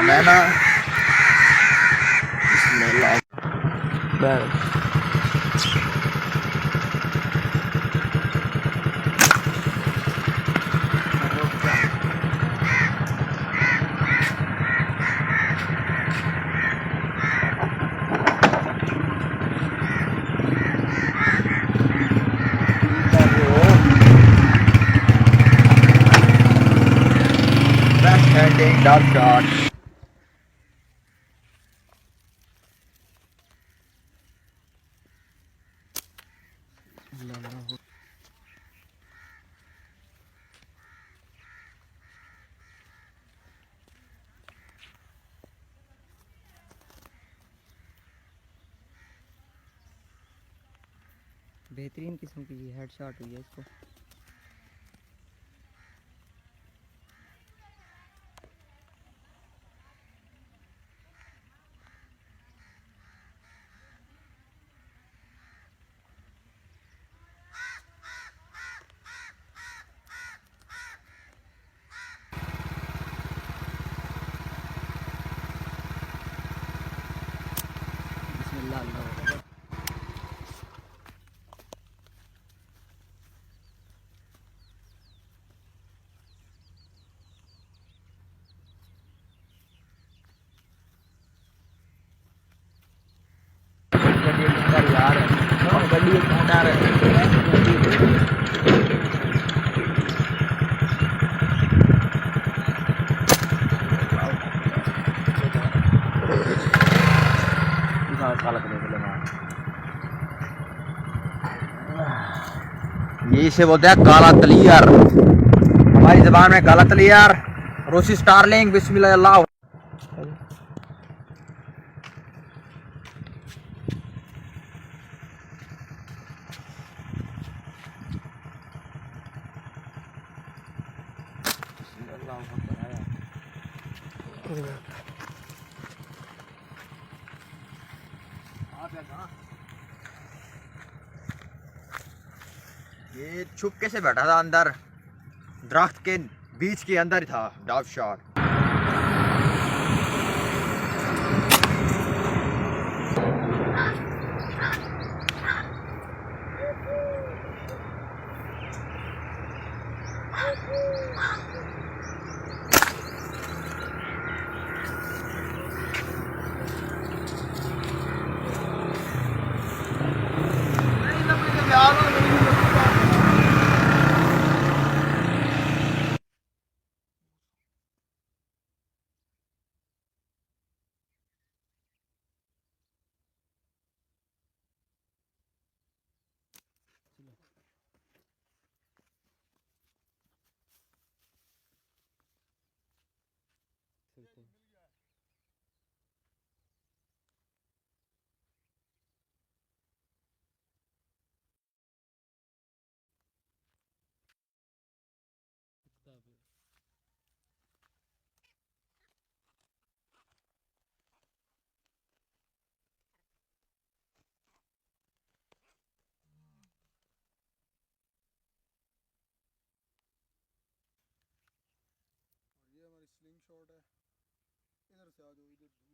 मैं ना बस standing dark shot. बेहतरीन किस्म की हेडशॉट हुई है इसको। बिस्मिल्लाह अल्लाह अकबर। यार गड्डी मोटर ये इसे बोलते हैं काला तलियार, हमारी जबान में काला तलियार, रूसी स्टारलिंग, बिस्मिल्लाह अल्लाह। ये छुपके से बैठा था अंदर, दरख्त के बीच के अंदर ही था डॉप शॉट। ये हमारी स्लिंग शॉट है, इधर से आ जाओ, इधर